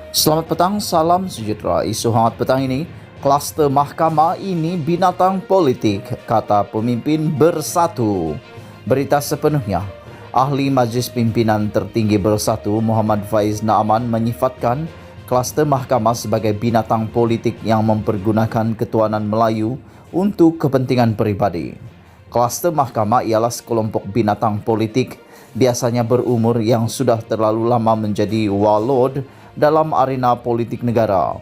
Selamat petang, salam sejahtera. Isu hangat petang ini, kluster mahkamah ini binatang politik, kata pemimpin bersatu. Berita sepenuhnya, Ahli Majlis Pimpinan Tertinggi Bersatu Muhammad Faiz Naaman menyifatkan kluster mahkamah sebagai binatang politik yang mempergunakan ketuanan Melayu untuk kepentingan peribadi. Kluster mahkamah ialah sekelompok binatang politik biasanya berumur yang sudah terlalu lama menjadi warlord dalam arena politik negara.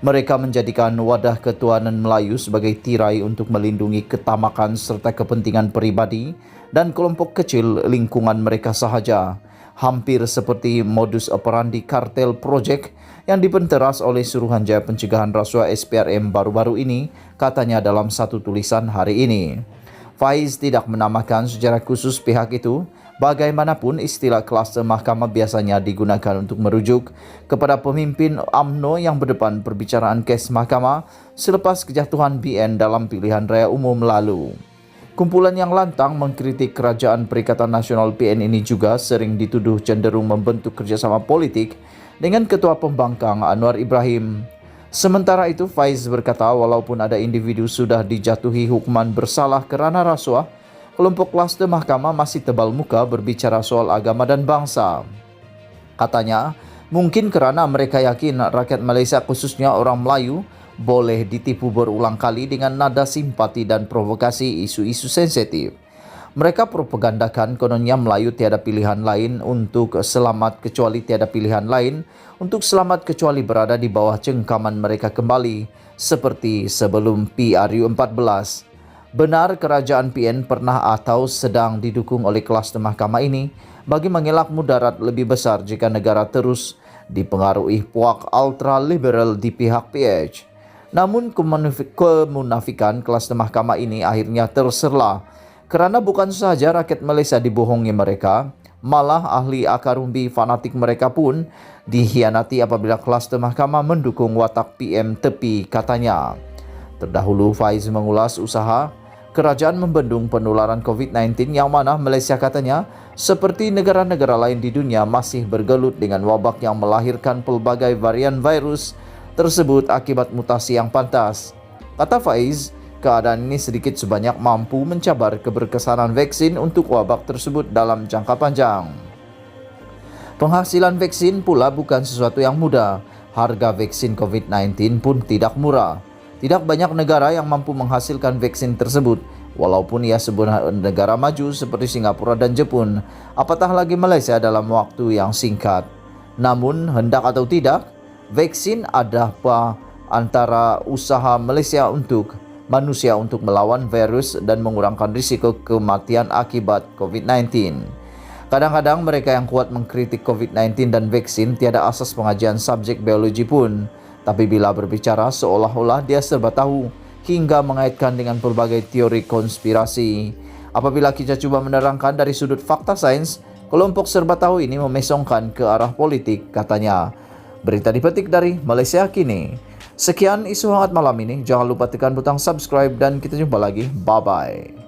Mereka menjadikan wadah ketuanan Melayu sebagai tirai untuk melindungi ketamakan serta kepentingan peribadi dan kelompok kecil lingkungan mereka sahaja. Hampir seperti modus operandi kartel projek yang dipenteras oleh Suruhanjaya Pencegahan Rasuah SPRM baru-baru ini, katanya dalam satu tulisan hari ini. Faiz tidak menamakan secara khusus pihak itu. Bagaimanapun, istilah kluster mahkamah biasanya digunakan untuk merujuk kepada pemimpin UMNO yang berdepan perbicaraan kes mahkamah selepas kejatuhan BN dalam pilihan raya umum lalu. Kumpulan yang lantang mengkritik kerajaan Perikatan Nasional PN ini juga sering dituduh cenderung membentuk kerjasama politik dengan Ketua Pembangkang Anwar Ibrahim. Sementara itu, Faiz berkata walaupun ada individu sudah dijatuhi hukuman bersalah kerana rasuah, kelompok kluster mahkamah masih tebal muka berbicara soal agama dan bangsa. Katanya, mungkin kerana mereka yakin rakyat Malaysia khususnya orang Melayu boleh ditipu berulang kali dengan nada simpati dan provokasi isu-isu sensitif. Mereka propagandakan kononnya Melayu tiada pilihan lain untuk selamat kecuali tiada pilihan lain untuk selamat kecuali berada di bawah cengkaman mereka kembali seperti sebelum PRU 14. Benar kerajaan PN pernah atau sedang didukung oleh kluster mahkamah ini bagi mengelak mudarat lebih besar jika negara terus dipengaruhi puak ultra-liberal di pihak PH. Namun kemunafikan kluster mahkamah ini akhirnya terserlah kerana bukan sahaja rakyat Malaysia dibohongi mereka, malah ahli akar umbi fanatik mereka pun dikhianati apabila kluster mahkamah mendukung watak PM tepi, katanya. Terdahulu Faiz mengulas usaha kerajaan membendung penularan COVID-19 yang mana Malaysia katanya seperti negara-negara lain di dunia masih bergelut dengan wabak yang melahirkan pelbagai varian virus tersebut akibat mutasi yang pantas. Kata Faiz, keadaan ini sedikit sebanyak mampu mencabar keberkesanan vaksin untuk wabak tersebut dalam jangka panjang. Penghasilan vaksin pula bukan sesuatu yang mudah. Harga vaksin COVID-19 pun tidak murah. Tidak banyak negara yang mampu menghasilkan vaksin tersebut, walaupun ia sebuah negara maju seperti Singapura dan Jepun, apatah lagi Malaysia dalam waktu yang singkat. Namun, hendak atau tidak, vaksin adalah antara usaha Malaysia untuk manusia untuk melawan virus dan mengurangkan risiko kematian akibat COVID-19. Kadang-kadang mereka yang kuat mengkritik COVID-19 dan vaksin tiada asas pengajian subjek biologi pun. Tapi bila berbicara seolah-olah dia serba tahu hingga mengaitkan dengan pelbagai teori konspirasi. Apabila kita cuba menerangkan dari sudut fakta sains, kelompok serba tahu ini memesongkan ke arah politik, katanya. Berita dipetik dari Malaysia Kini. Sekian isu hangat malam ini. Jangan lupa tekan butang subscribe dan kita jumpa lagi. Bye-bye.